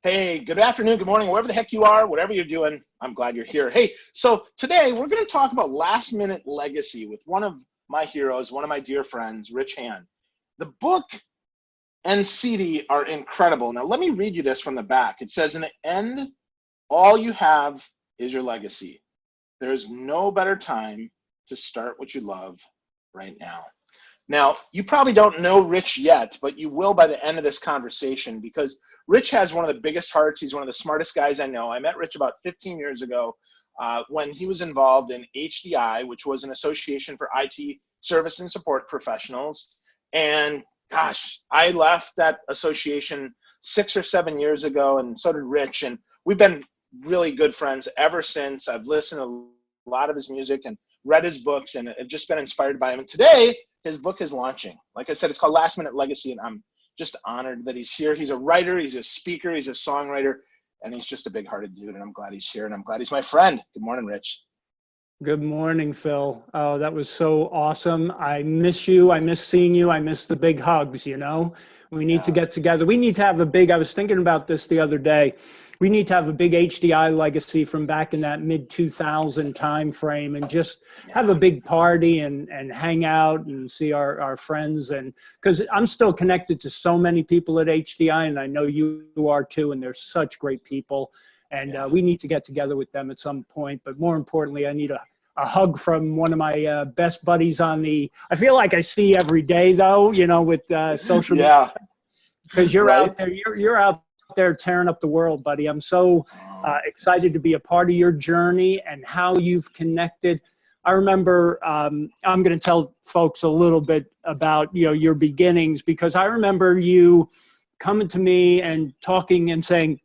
Hey, good afternoon, good morning, wherever the heck you are, whatever you're doing, I'm glad you're here. Hey, so today we're going to talk about last minute legacy with one of my heroes, one of my dear friends, Rich Hand. The book and CD are incredible. Now, let me read you this from the back. It says, in the end, all you have is your legacy. There is no better time to start what you love right now. Now, you probably don't know Rich yet, but you will by the end of this conversation because Rich has one of the biggest hearts. He's one of the smartest guys I know. I met Rich about 15 years ago when he was involved in HDI, which was an association for IT service and support professionals. And gosh, I left that association 6 or 7 years ago, and so did Rich. And we've been really good friends ever since. I've listened to a lot of his music and read his books, and I've just been inspired by him. And today, his book is launching. Like I said, it's called Last Minute Legacy, and I'm just honored that he's here. He's a writer, he's a speaker, he's a songwriter, and he's just a big-hearted dude, and I'm glad he's here, and I'm glad he's my friend. Good morning, Rich. Good morning, Phil. Oh, that was so awesome. I miss you. I miss seeing you. I miss the big hugs, you know? We need to get together. We need to have I was thinking about this the other day. We need to have a big HDI legacy from back in that mid-2000 time frame and just have a big party and hang out and see our friends. And because I'm still connected to so many people at HDI, and I know you are too, and they're such great people. And we need to get together with them at some point. But more importantly, I need a hug from one of my best buddies I feel like I see every day though, you know, with social media. Because you're out there, you're out there tearing up the world, buddy. I'm so excited to be a part of your journey and how you've connected. I remember, I'm going to tell folks a little bit about, you know, your beginnings, because I remember you coming to me and talking and saying,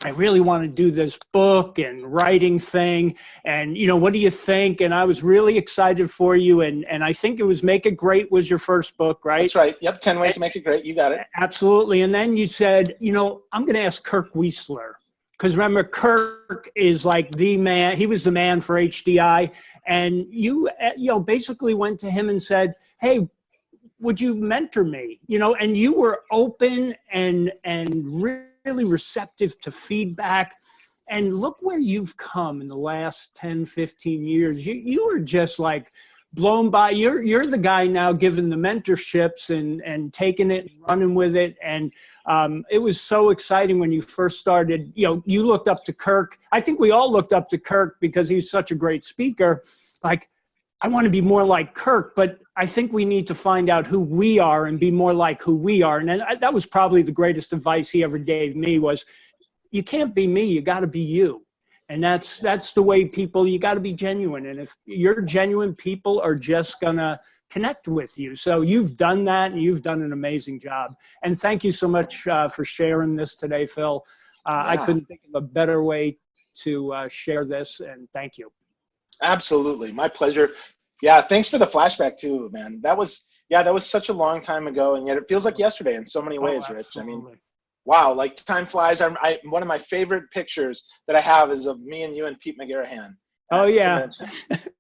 I really want to do this book and writing thing. And, you know, what do you think? And I was really excited for you. And I think it was Make It Great was your first book, right? That's right. Yep. 10 Ways to Make It Great. You got it. Absolutely. And then you said, you know, I'm going to ask Kirk Wiesler. Because remember, Kirk is like the man. He was the man for HDI. And you know, basically went to him and said, hey, would you mentor me? You know, and you were open and really receptive to feedback. And look where you've come in the last 10, 15 years. You were just like blown by. You're the guy now giving the mentorships and taking it and running with it. And it was so exciting when you first started. You know, you looked up to Kirk. I think we all looked up to Kirk because he's such a great speaker. Like, I want to be more like Kirk, but I think we need to find out who we are and be more like who we are. And that was probably the greatest advice he ever gave me was, you can't be me, you got to be you. And that's the way people, you got to be genuine. And if you're genuine, people are just going to connect with you. So you've done that and you've done an amazing job. And thank you so much for sharing this today, Phil. I couldn't think of a better way to share this, and thank you. Absolutely. My pleasure. Yeah. Thanks for the flashback too, man. That was such a long time ago. And yet it feels like yesterday in so many ways, Rich. I mean, wow. Like time flies. One of my favorite pictures that I have is of me and you and Pete McGarrahan. Oh yeah.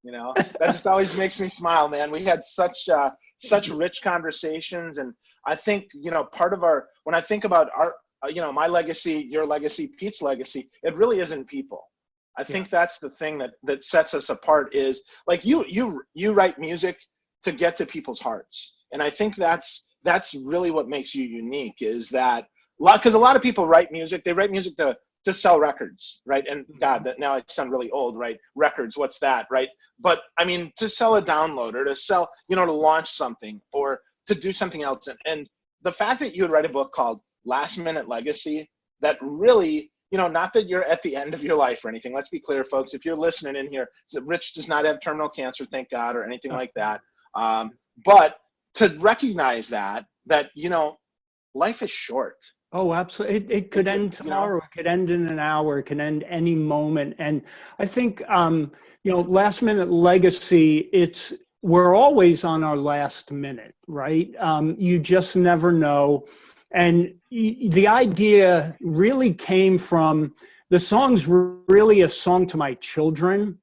You know, that just always makes me smile, man. We had such rich conversations. And I think, you know, when I think about you know, my legacy, your legacy, Pete's legacy, it really isn't people. I think that's the thing that sets us apart is like you write music to get to people's hearts. And I think that's really what makes you unique is that because a lot of people write music, they write music to sell records, right? And God, that now I sound really old, right? Records, what's that, right? But I mean, to sell a download or to sell, you know, to launch something or to do something else. And the fact that you would write a book called Last Minute Legacy, that really, you know, not that you're at the end of your life or anything. Let's be clear, folks. If you're listening in here, Rich does not have terminal cancer, thank God, or anything like that. But to recognize that, you know, life is short. Oh, absolutely. It could end tomorrow. It could end in an hour. It can end any moment. And I think, you know, last minute legacy, we're always on our last minute, right? You just never know. And the idea really came from the song's really a song to my children.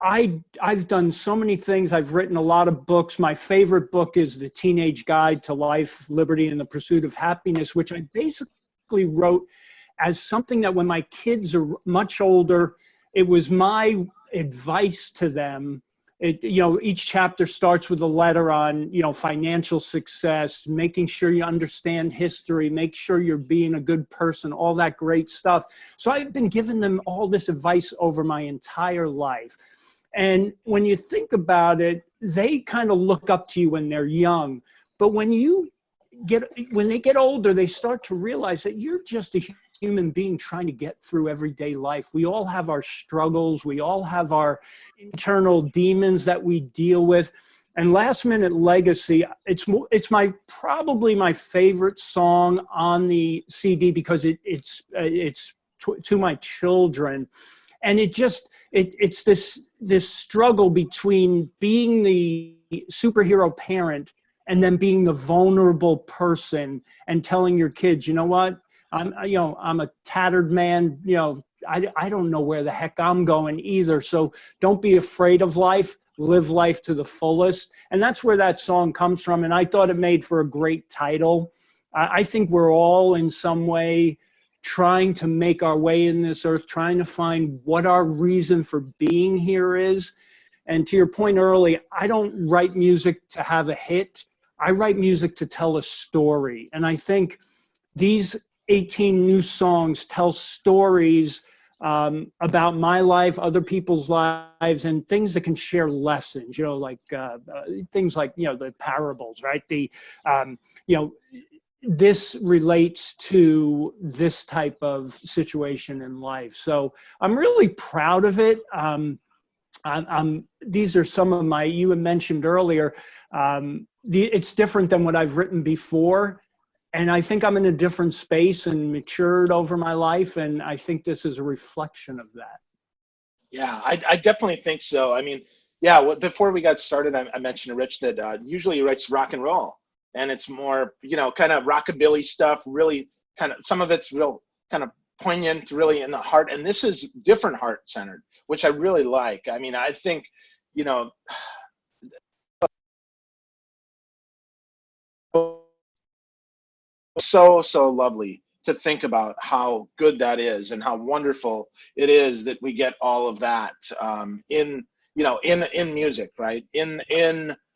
I've done so many things. I've written a lot of books. My favorite book is The Teenage Guide to Life, Liberty, and the Pursuit of Happiness, which I basically basically wrote as something that when my kids are much older, it was my advice to them. Each chapter starts with a letter on, financial success, making sure you understand history, make sure you're being a good person, all that great stuff. So I've been giving them all this advice over my entire life. And when you think about it, they kind of look up to you when they're young. But when they get older, they start to realize that you're just a human being trying to get through everyday life. We all have our struggles. We all have our internal demons that we deal with. And Last Minute Legacy, it's probably my favorite song on the CD because it's to my children. And it's this struggle between being the superhero parent and then being the vulnerable person and telling your kids, you know what, I'm a tattered man, I don't know where the heck I'm going either. So don't be afraid of life, live life to the fullest. And that's where that song comes from. And I thought it made for a great title. I think we're all in some way trying to make our way in this earth, trying to find what our reason for being here is. And to your point early, I don't write music to have a hit. I write music to tell a story. And I think these 18 new songs tell stories about my life, other people's lives, and things that can share lessons, like things like, the parables, right? This relates to this type of situation in life. So I'm really proud of it. These are some of you had mentioned earlier, it's different than what I've written before. And I think I'm in a different space and matured over my life. And I think this is a reflection of that. Yeah, I definitely think so. I mean, yeah, before we got started, I mentioned to Rich that usually he writes rock and roll. And it's more, kind of rockabilly stuff, really kind of, some of it's real kind of poignant, really in the heart. And this is different heart-centered, which I really like. I mean, I think, so lovely to think about how good that is and how wonderful it is that we get all of that in music, right? And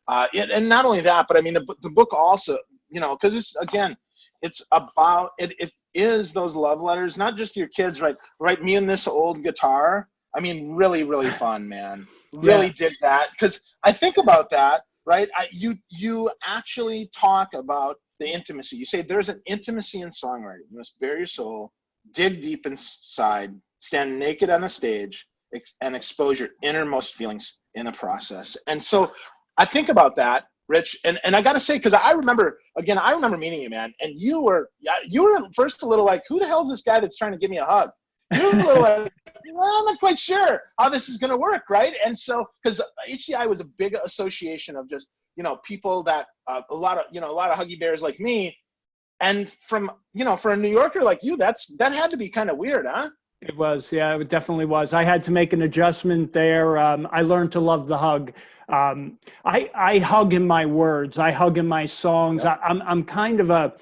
not only that, but I mean, the book also, because it's about, it is those love letters, not just your kids, right? Right. Me and this old guitar. I mean, really, really fun, man. Really dig that. Because I think about that, right? You actually talk about the intimacy. You say there's an intimacy in songwriting. You must bare your soul, dig deep inside, stand naked on the stage, and expose your innermost feelings in the process. And so I think about that, Rich, and I got to say, because I remember meeting you, man, and you were first a little like, who the hell is this guy that's trying to give me a hug? You were a little like, well, I'm not quite sure how this is going to work, right? And so, because HDI was a big association of just, people that a lot of huggy bears like me, and from, for a New Yorker like you, that had to be kind of weird, huh? It was, yeah, it definitely was. I had to make an adjustment there. I learned to love the hug. I hug in my words. I hug in my songs. Yep. I'm kind of a,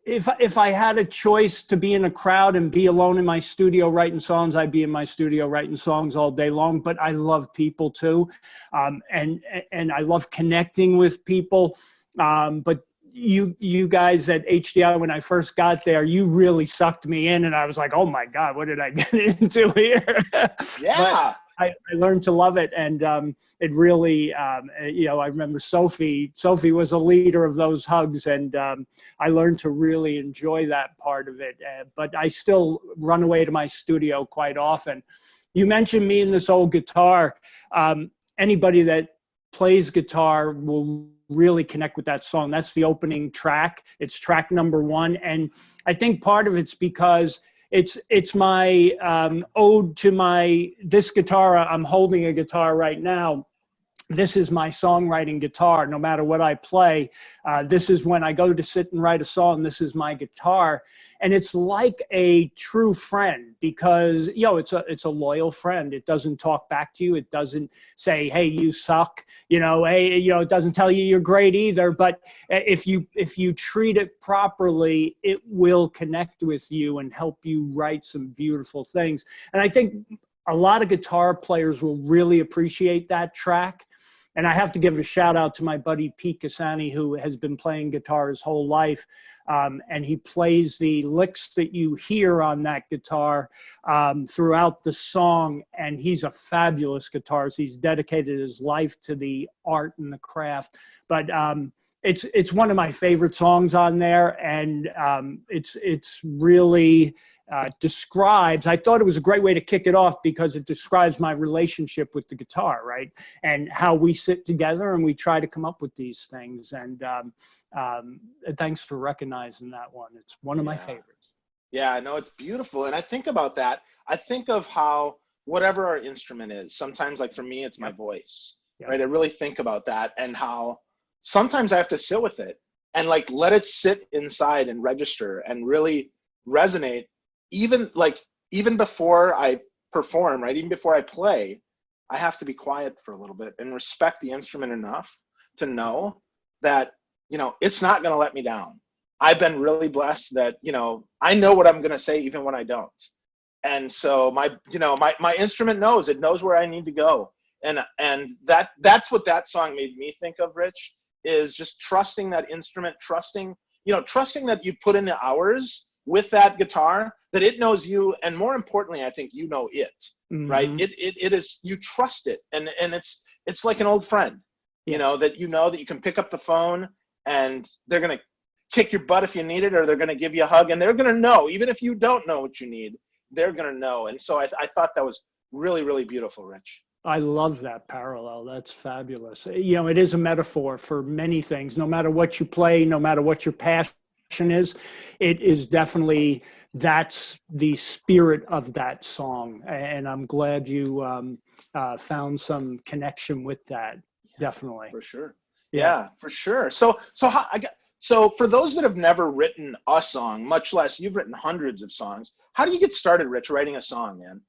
if I had a choice to be in a crowd and be alone in my studio writing songs, I'd be in my studio writing songs all day long. But I love people too, and I love connecting with people. But you guys at HDI, when I first got there, you really sucked me in, and I was like, oh my God, what did I get into here? Yeah. I learned to love it. And it really, I remember Sophie was a leader of those hugs, and I learned to really enjoy that part of it. But I still run away to my studio quite often. You mentioned me and this old guitar. Anybody that plays guitar will really connect with that song. That's the opening track. It's track number 1. And I think part of it's because it's my ode to this guitar. I'm holding a guitar right now. this is my songwriting guitar. No matter what I play, this is when I go to sit and write a song, this is my guitar. And it's like a true friend because, it's a loyal friend. It doesn't talk back to you. It doesn't say, hey, you suck. Hey, it doesn't tell you you're great either. But if you treat it properly, it will connect with you and help you write some beautiful things. And I think a lot of guitar players will really appreciate that track. And I have to give a shout out to my buddy Pete Cassani, who has been playing guitar his whole life. And he plays the licks that you hear on that guitar throughout the song. And he's a fabulous guitarist. He's dedicated his life to the art and the craft. But it's one of my favorite songs on there. And it's really describes, I thought it was a great way to kick it off because it describes my relationship with the guitar, right? And how we sit together and we try to come up with these things. And thanks for recognizing that one. It's one of my favorites. Yeah, no, it's beautiful. And I think about that. I think of how whatever our instrument is, sometimes like for me, it's my voice, right? I really think about that and how sometimes I have to sit with it and like let it sit inside and register and really resonate. Even before I perform, right? Even before I play, I have to be quiet for a little bit and respect the instrument enough to know that, it's not going to let me down. I've been really blessed that, I know what I'm going to say even when I don't. And so my instrument knows, it knows where I need to go. And that's what that song made me think of, Rich, is just trusting that instrument, trusting that you put in the hours with that guitar, that it knows you, and more importantly, I think you know it, right? It is, you trust it, and it's like an old friend, that you can pick up the phone and they're gonna kick your butt if you need it, or they're gonna give you a hug, and they're gonna know, even if you don't know what you need, they're gonna know. And so I thought that was really, really beautiful, Rich. I love that parallel. That's fabulous. It is a metaphor for many things. No matter what you play, no matter what your passion is, it is definitely, that's the spirit of that song. And I'm glad you found some connection with that. Definitely. For sure. Yeah, for sure. So for those that have never written a song, much less you've written hundreds of songs, how do you get started, Rich, writing a song, man?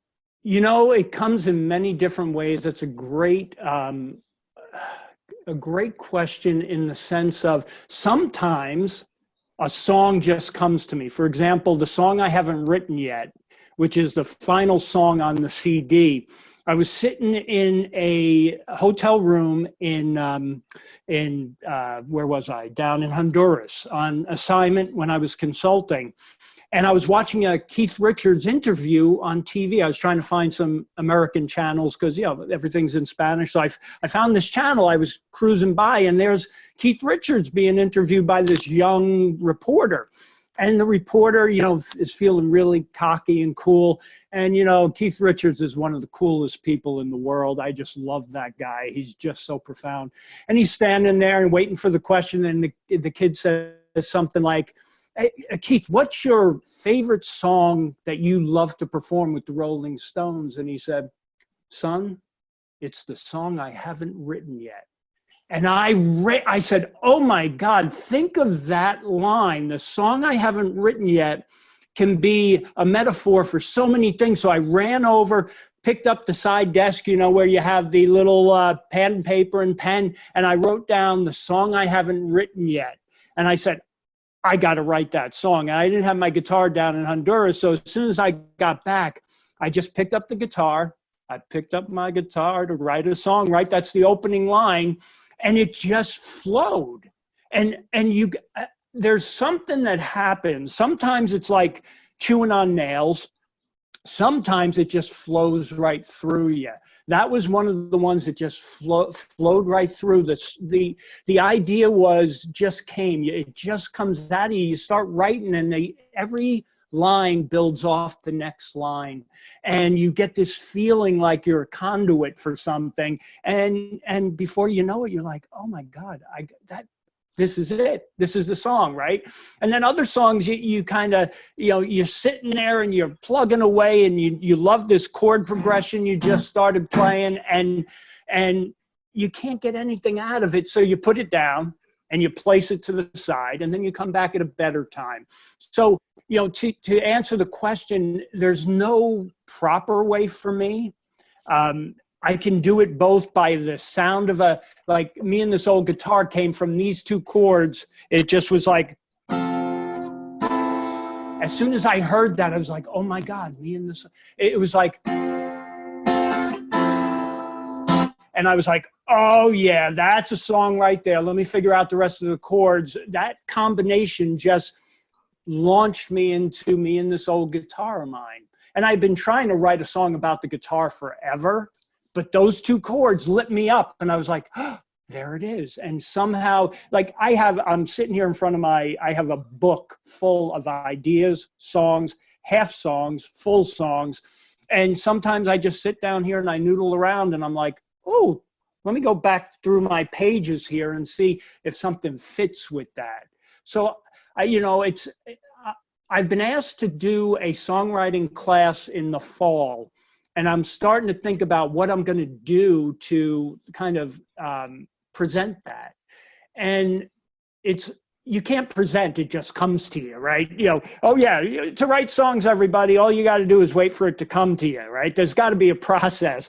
It comes in many different ways. That's a great question, in the sense of sometimes a song just comes to me. For example, the song I haven't written yet, which is the final song on the CD. I was sitting in a hotel room in where was I? Down in Honduras on assignment when I was consulting. And I was watching a Keith Richards interview on TV. I was trying to find some American channels because, everything's in Spanish. So I found this channel. I was cruising by, and there's Keith Richards being interviewed by this young reporter. And the reporter, is feeling really cocky and cool. And, Keith Richards is one of the coolest people in the world. I just love that guy. He's just so profound. And he's standing there and waiting for the question. And the kid says something like, hey, Keith, what's your favorite song that you love to perform with the Rolling Stones? And he said, son, it's the song I haven't written yet. And I said, oh my God, think of that line. The song I haven't written yet can be a metaphor for so many things. So I ran over, picked up the side desk, where you have the little pad and paper and pen. And I wrote down the song I haven't written yet. And I said, I got to write that song. And I didn't have my guitar down in Honduras. So as soon as I got back, I just picked up the guitar. I picked up my guitar to write a song, right? That's the opening line. And it just flowed. And there's something that happens. Sometimes it's like chewing on nails. Sometimes it just flows right through you. That was one of the ones that just flowed right through. The idea just came. It just comes out of you. You start writing, and every line builds off the next line, and you get this feeling like you're a conduit for something. And before you know it, you're like, oh my God, this is it. This is the song, right? And then other songs, you kind of, you're sitting there and you're plugging away, and you love this chord progression you just started playing, and you can't get anything out of it. So you put it down and you place it to the side, and then you come back at a better time. So, to answer the question, there's no proper way for me. I can do it both by the sound of like me and this old guitar came from these two chords. It just was like, as soon as I heard that, I was like, oh my God, it was like, and I was like, oh yeah, that's a song right there. Let me figure out the rest of the chords. That combination just launched me into me and this old guitar of mine. And I've been trying to write a song about the guitar forever, but those two chords lit me up. And I was like, oh, there it is. And somehow, like I'm sitting here in front of I have a book full of ideas, songs, half songs, full songs. And sometimes I just sit down here and I noodle around and I'm like, oh, let me go back through my pages here and see if something fits with that. So, I've been asked to do a songwriting class in the fall, and I'm starting to think about what I'm going to do to kind of present that. And you can't present, it just comes to you, right? Oh yeah, to write songs, everybody, all you got to do is wait for it to come to you, right? There's got to be a process.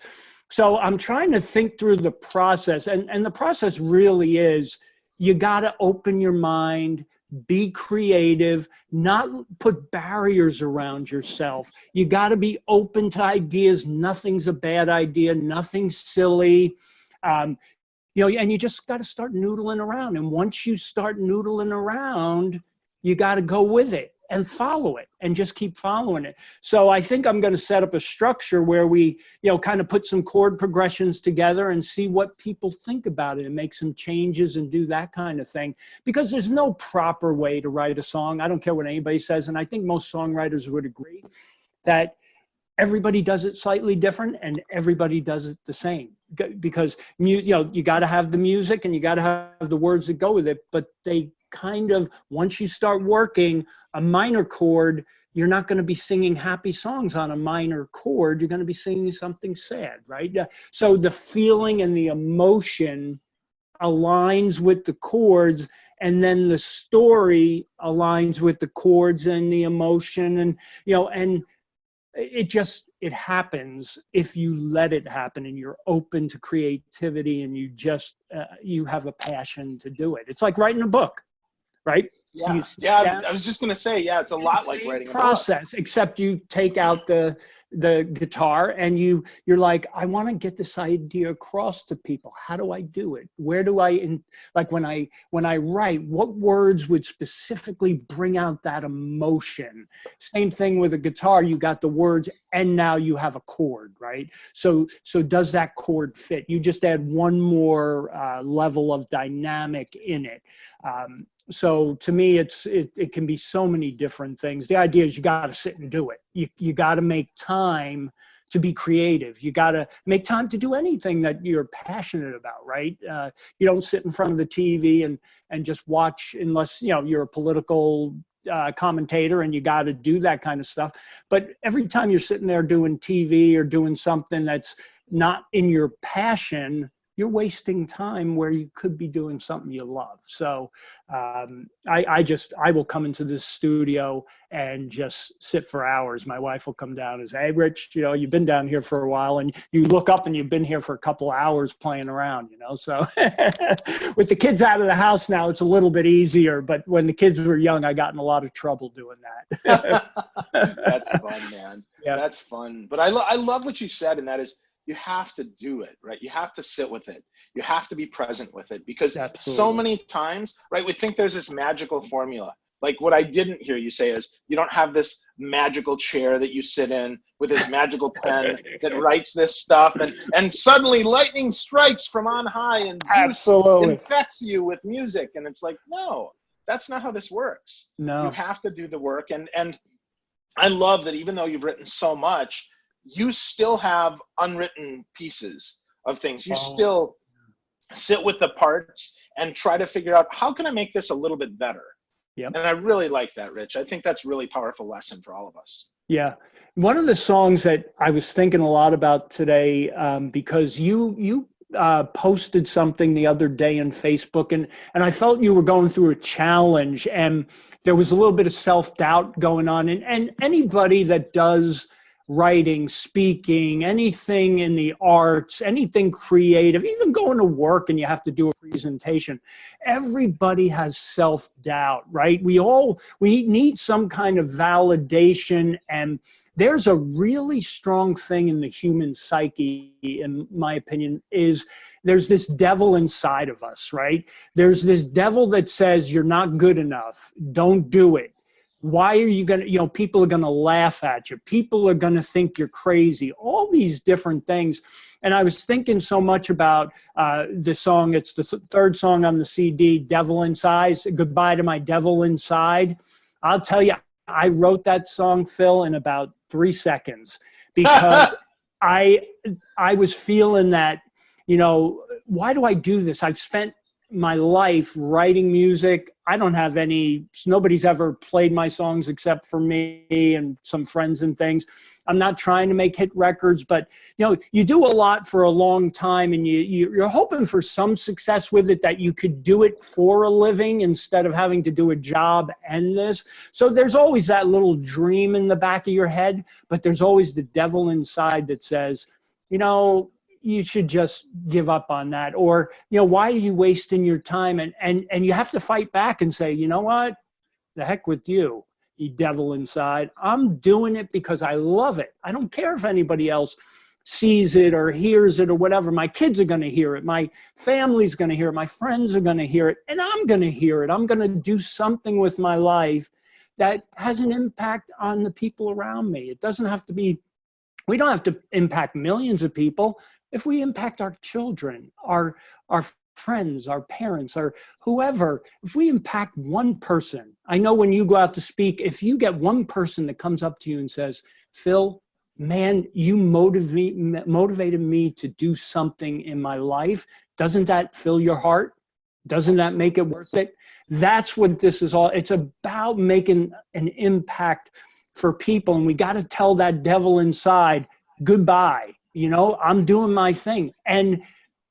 So I'm trying to think through the process, and the process really is, you got to open your mind, be creative, not put barriers around yourself. You got to be open to ideas. Nothing's a bad idea. Nothing's silly. And you just got to start noodling around. And once you start noodling around, you got to go with it and follow it and just keep following it. So I think I'm going to set up a structure where we, kind of put some chord progressions together and see what people think about it and make some changes and do that kind of thing. Because there's no proper way to write a song. I don't care what anybody says. And I think most songwriters would agree that everybody does it slightly different and everybody does it the same. Because, you got to have the music and you got to have the words that go with it, but they kind of, once you start working a minor chord, you're not going to be singing happy songs on a minor chord. You're going to be singing something sad, right? So the feeling and the emotion aligns with the chords, and then the story aligns with the chords and the emotion, and and it happens if you let it happen and you're open to creativity and you just you have a passion to do it. It's like writing a book, right? Yeah. I was just going to say, it's a lot like writing a process, except you take out the guitar and you're like, I want to get this idea across to people. How do I do it? Where do like when I write, what words would specifically bring out that emotion? Same thing with a guitar. You got the words and now you have a chord, right? So does that chord fit? You just add one more level of dynamic in it. So to me, it can be so many different things. The idea is you got to sit and do it. You got to make time to be creative. You got to make time to do anything that you're passionate about, right? You don't sit in front of the TV and just watch unless, you're a political commentator and you got to do that kind of stuff. But every time you're sitting there doing TV or doing something that's not in your passion, you're wasting time where you could be doing something you love. So I will come into this studio and just sit for hours. My wife will come down and say, hey, Rich, you've been down here for a while, and you look up and you've been here for a couple hours playing around, So with the kids out of the house now, it's a little bit easier. But when the kids were young, I got in a lot of trouble doing that. That's fun, man. Yeah. That's fun. But I love what you said, and that is, you have to do it, right? You have to sit with it. You have to be present with it, because so many times, right, we think there's this magical formula. Like what I didn't hear you say is you don't have this magical chair that you sit in with this magical pen that writes this stuff, and suddenly lightning strikes from on high and Zeus infects you with music. And it's like, no, that's not how this works. No. You have to do the work. And I love that even though you've written so much, you still have unwritten pieces of things. You still sit with the parts and try to figure out, how can I make this a little bit better? Yep. And I really like that, Rich. I think that's a really powerful lesson for all of us. Yeah. One of the songs that I was thinking a lot about today, because you posted something the other day in Facebook, and I felt you were going through a challenge, and there was a little bit of self-doubt going on. And anybody that does writing, speaking, anything in the arts, anything creative, even going to work and you have to do a presentation, everybody has self-doubt, right? We need some kind of validation, and there's a really strong thing in the human psyche, in my opinion, is there's this devil inside of us, right? There's this devil that says you're not good enough, don't do it. Why are you going to, people are going to laugh at you. People are going to think you're crazy, all these different things. And I was thinking so much about the song. It's the third song on the CD, Devil Inside, Goodbye to My Devil Inside. I'll tell you, I wrote that song, Phil, in about 3 seconds because I was feeling that, why do I do this? I've spent my life writing music. I don't have nobody's ever played my songs except for me and some friends and things. I'm not trying to make hit records, but you do a lot for a long time, and you're hoping for some success with it, that you could do it for a living instead of having to do a job and this. So there's always that little dream in the back of your head, but there's always the devil inside that says, you should just give up on that. Or, why are you wasting your time? And you have to fight back and say, you know what? The heck with you, you devil inside. I'm doing it because I love it. I don't care if anybody else sees it or hears it or whatever. My kids are going to hear it. My family's going to hear it. My friends are going to hear it. And I'm going to hear it. I'm going to do something with my life that has an impact on the people around me. It doesn't have to be, we don't have to impact millions of people. If we impact our children, our friends, our parents, or whoever, if we impact one person, I know when you go out to speak, if you get one person that comes up to you and says, Phil, man, you motivated me to do something in my life, doesn't that fill your heart? Doesn't that make it worth it? That's what this is all. It's about making an impact for people. And we got to tell that devil inside, goodbye. I'm doing my thing. And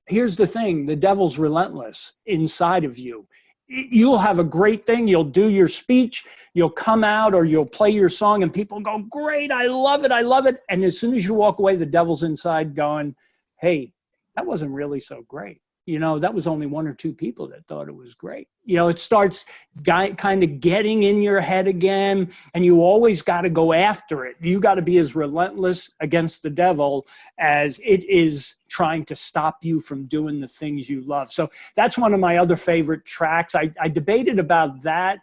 here's the thing, the devil's relentless inside of you. You'll have a great thing. You'll do your speech, you'll come out or you'll play your song and people go, great, I love it, I love it. And as soon as you walk away, the devil's inside going, hey, that wasn't really so great. That was only 1 or 2 people that thought it was great. It starts kind of getting in your head again, and you always got to go after it. You got to be as relentless against the devil as it is trying to stop you from doing the things you love. So that's one of my other favorite tracks. I debated about that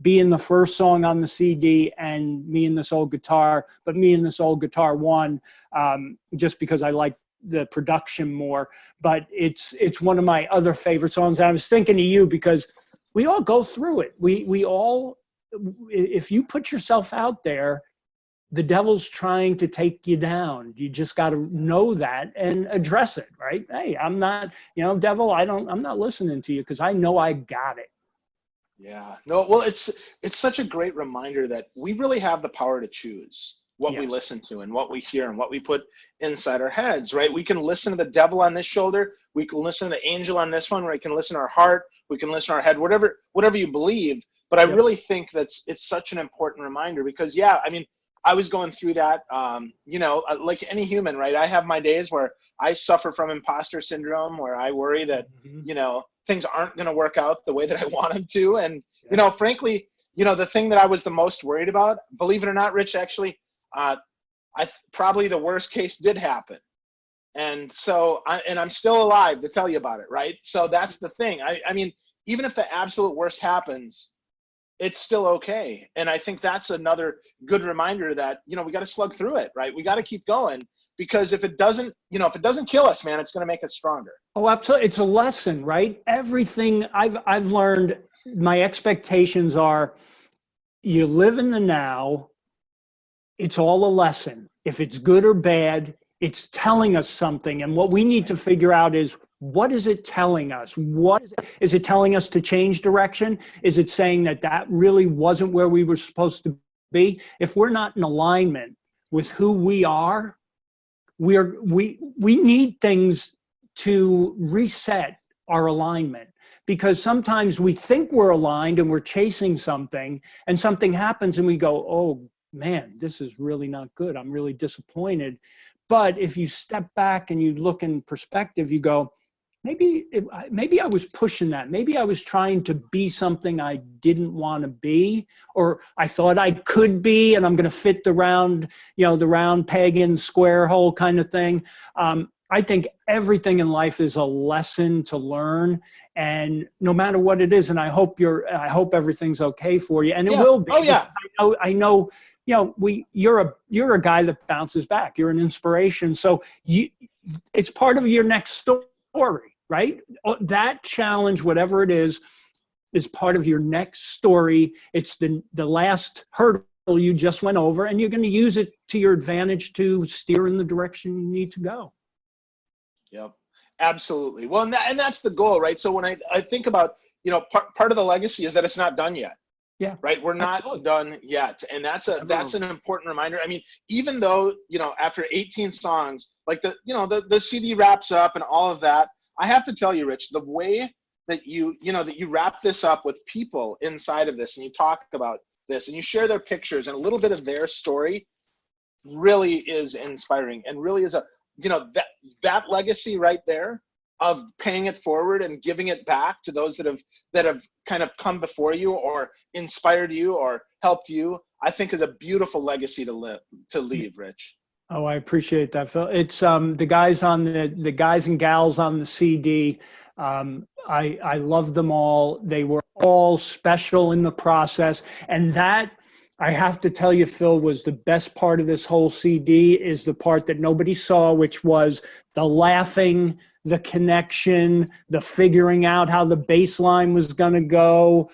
being the first song on the CD and Me and This Old Guitar, but Me and This Old Guitar won just because I like the production more, but it's one of my other favorite songs. And I was thinking of you because we all go through it. We all, if you put yourself out there, the devil's trying to take you down. You just got to know that and address it, right? Hey, I'm not, devil, I'm not listening to you because I know I got it. Yeah, no, well, it's such a great reminder that we really have the power to choose what we listen to and what we hear and what we put inside our heads, right? We can listen to the devil on this shoulder. We can listen to the angel on this one, or we can listen to our heart. We can listen to our head, whatever you believe. But I really think it's such an important reminder because, I was going through that, like any human, right? I have my days where I suffer from imposter syndrome, where I worry that, things aren't going to work out the way that I want them to. And, frankly, the thing that I was the most worried about, believe it or not, Rich, actually, probably the worst case did happen. And so, I'm still alive to tell you about it, right? So that's the thing. I mean, even if the absolute worst happens, it's still okay. And I think that's another good reminder that, we got to slug through it, right? We got to keep going, because if it doesn't kill us, man, it's going to make us stronger. Oh, absolutely. It's a lesson, right? Everything I've learned, my expectations are you live in the now. It's all a lesson. If it's good or bad, it's telling us something. And what we need to figure out is, what is it telling us? Is it telling us to change direction? Is it saying that really wasn't where we were supposed to be? If we're not in alignment with who we are, we need things to reset our alignment, because sometimes we think we're aligned and we're chasing something, and something happens and we go, oh man, this is really not good. I'm really disappointed. But if you step back and you look in perspective, you go, maybe I was pushing that. Maybe I was trying to be something I didn't want to be, or I thought I could be, and I'm going to fit the round, the round peg in square hole kind of thing. I think everything in life is a lesson to learn, and no matter what it is. And I hope everything's okay for you, and it will be. Oh yeah. I know. You're a guy that bounces back. You're an inspiration. So it's part of your next story. Right? That challenge, whatever it is part of your next story. It's the last hurdle you just went over, and you're going to use it to your advantage to steer in the direction you need to go. Yep, absolutely. Well, and that's the goal, right? So when I think about, part of the legacy is that it's not done yet. Yeah. Right. We're not done yet. And that's an important reminder. I mean, even though, after 18 songs, like the CD wraps up and all of that, I have to tell you, Rich, the way that you wrap this up with people inside of this, and you talk about this and you share their pictures and a little bit of their story, really is inspiring, and really is that legacy right there of paying it forward and giving it back to those that have kind of come before you or inspired you or helped you, I think is a beautiful legacy to leave, Rich. Oh, I appreciate that, Phil. It's the guys and gals on the CD. I love them all. They were all special in the process. And that, I have to tell you, Phil, was the best part of this whole CD, is the part that nobody saw, which was the laughing, the connection, the figuring out how the bass line was going to go,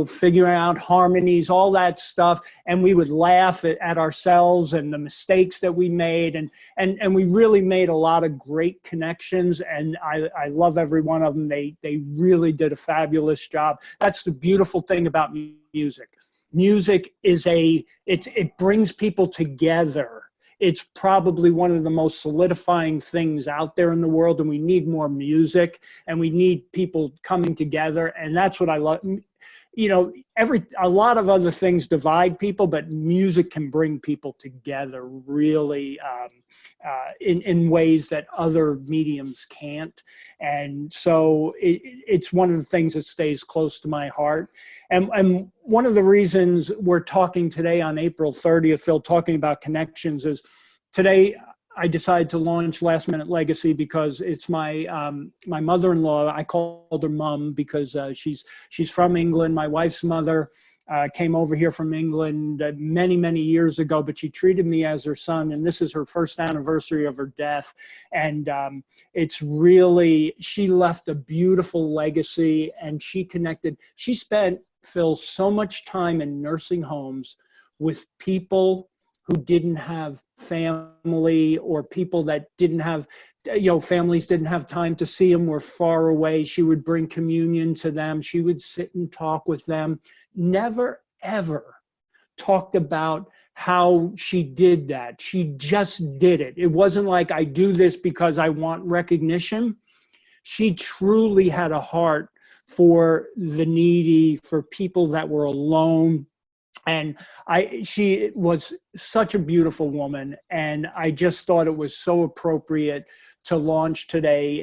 figuring out harmonies, all that stuff. And we would laugh at ourselves and the mistakes that we made. And we really made a lot of great connections. And I love every one of them. They really did a fabulous job. That's the beautiful thing about music. Music is it brings people together. It's probably one of the most solidifying things out there in the world, and we need more music, and we need people coming together, and that's what I love. A lot of other things divide people, but music can bring people together really in ways that other mediums can't. And so it's one of the things that stays close to my heart. And one of the reasons we're talking today on April 30th, Phil, talking about connections, is today I decided to launch Last Minute Legacy because it's my mother-in-law. I called her Mom because she's from England. My wife's mother came over here from England many, many years ago, but she treated me as her son. And this is her first anniversary of her death. And it's really, she left a beautiful legacy, and she spent, Phil, so much time in nursing homes with people who didn't have family, or people that didn't have, families didn't have time to see them, were far away. She would bring communion to them. She would sit and talk with them. Never, ever talked about how she did that. She just did it. It wasn't like, I do this because I want recognition. She truly had a heart for the needy, for people that were alone. And she was such a beautiful woman, and I just thought it was so appropriate to launch today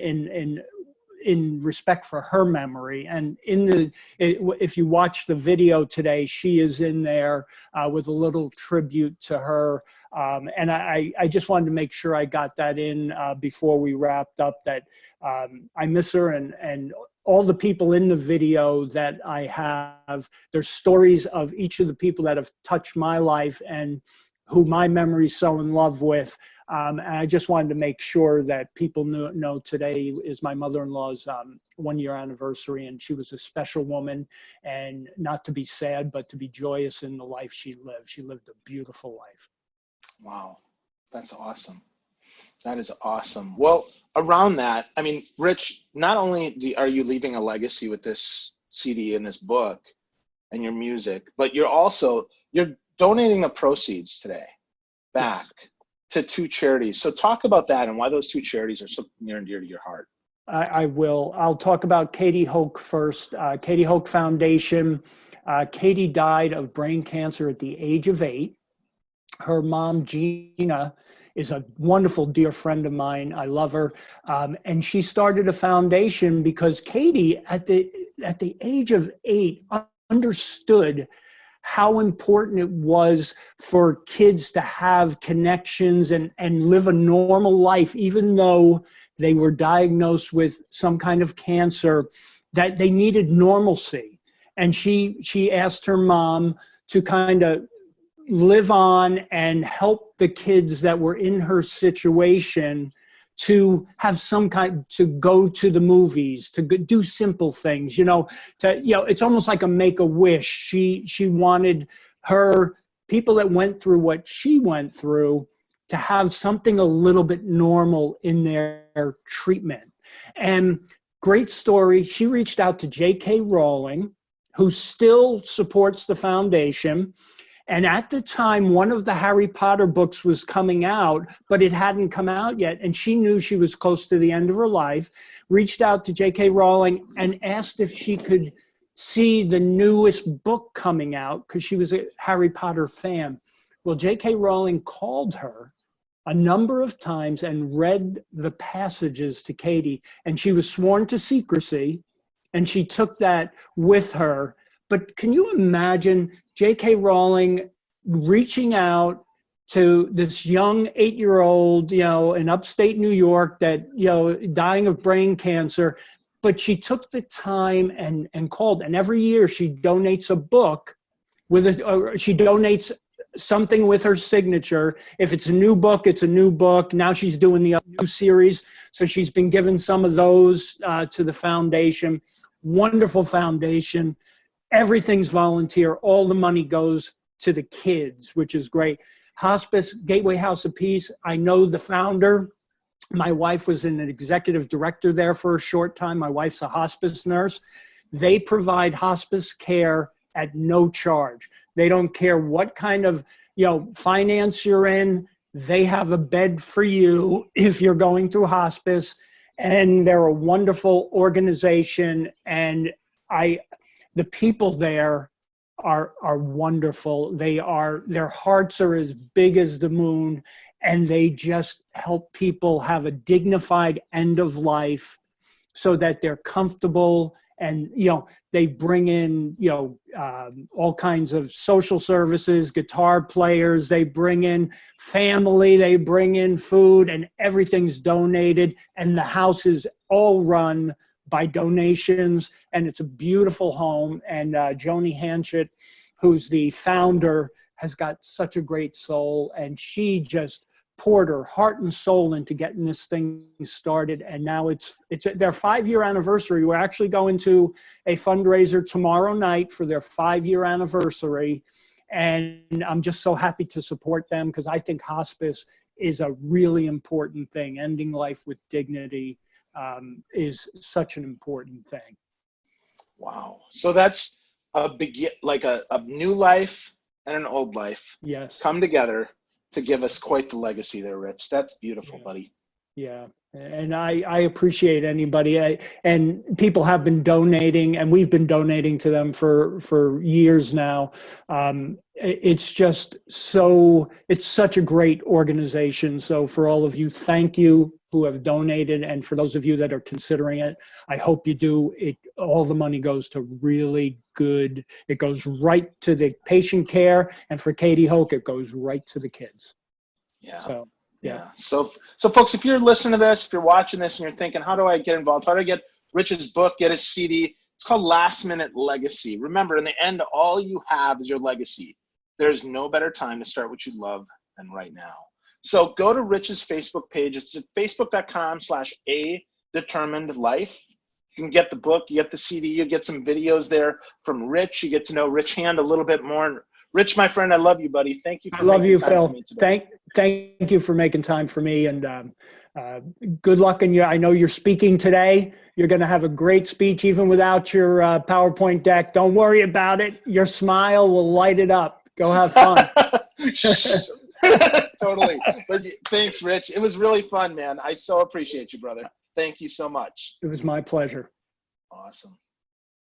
in respect for her memory. And if you watch the video today, she is in there with a little tribute to her. And I just wanted to make sure I got that in before we wrapped up, that I miss her, and all the people in the video that I have, there's stories of each of the people that have touched my life and who my memory's so in love with. And I just wanted to make sure that people know today is my mother-in-law's 1-year anniversary, and she was a special woman, and not to be sad, but to be joyous in the life she lived. She lived a beautiful life. Wow, that's awesome. That is awesome. Well, around that, I mean, Rich, not only are you leaving a legacy with this CD and this book and your music, but you're donating the proceeds today back to two charities. So talk about that and why those two charities are so near and dear to your heart. I will. I'll talk about Katie Hoke first. Katie Hoke Foundation. Katie died of brain cancer at the age of 8. Her mom, Gina, is a wonderful dear friend of mine. I love her. And she started a foundation because Katie, at the age of 8, understood how important it was for kids to have connections and live a normal life, even though they were diagnosed with some kind of cancer, that they needed normalcy. And she asked her mom to kind of live on and help the kids that were in her situation to have some kind, to go to the movies, to do simple things, it's almost like a make-a-wish. She wanted her people that went through what she went through to have something a little bit normal in their treatment. And great story. She reached out to J.K. Rowling, who still supports the foundation. And at the time, one of the Harry Potter books was coming out, but it hadn't come out yet. And she knew she was close to the end of her life, reached out to J.K. Rowling and asked if she could see the newest book coming out because she was a Harry Potter fan. Well, J.K. Rowling called her a number of times and read the passages to Katie. And she was sworn to secrecy, and she took that with her. But can you imagine J.K. Rowling reaching out to this young 8-year-old, in upstate New York that, dying of brain cancer, but she took the time and called. And every year she donates a book she donates something with her signature. If it's a new book, it's a new book. Now she's doing the new series. So she's been given some of those to the foundation. Wonderful foundation. Everything's volunteer. All the money goes to the kids, which is great. Hospice, Gateway House of Peace. I know the founder. My wife was an executive director there for a short time. My wife's a hospice nurse. They provide hospice care at no charge. They don't care what kind of, finance you're in. They have a bed for you if you're going through hospice. And they're a wonderful organization. And the people there are wonderful. Their hearts are as big as the moon, and they just help people have a dignified end of life so that they're comfortable. And, they bring in, all kinds of social services, guitar players, they bring in family, they bring in food, and everything's donated. And the house is all run by donations, and it's a beautiful home. And Joni Hanchett, who's the founder, has got such a great soul, and she just poured her heart and soul into getting this thing started. And now it's their 5-year anniversary. We're actually going to a fundraiser tomorrow night for their 5-year anniversary, and I'm just so happy to support them because I think hospice is a really important thing. Ending life with dignity is such an important thing. Wow. So that's a new life and an old life. Yes. Come together to give us quite the legacy there, Rich. That's beautiful, buddy. Yeah. And I appreciate anybody. And people have been donating, and we've been donating to them for years now. It's just it's such a great organization. So for all of you, thank you who have donated. And for those of you that are considering it, I hope you do. All the money goes to really good. It goes right to the patient care. And for Katie Hoke, it goes right to the kids. Yeah. So, yeah. So folks, if you're listening to this, if you're watching this and you're thinking, how do I get involved? How do I get Rich's book, get his CD? It's called Last Minute Legacy. Remember, in the end, all you have is your legacy. There's no better time to start what you love than right now. So go to Rich's Facebook page. It's at facebook.com/adeterminedlife. You can get the book, you get the CD, you get some videos there from Rich. You get to know Rich Hand a little bit more. Rich, my friend, I love you, buddy. Thank you. I love you, Phil. Thank you for making time for me, and good luck in I know you're speaking today. You're going to have a great speech, even without your PowerPoint deck. Don't worry about it. Your smile will light it up. Go have fun. Totally. But thanks, Rich. It was really fun, man. I so appreciate you, brother. Thank you so much. It was my pleasure. Awesome.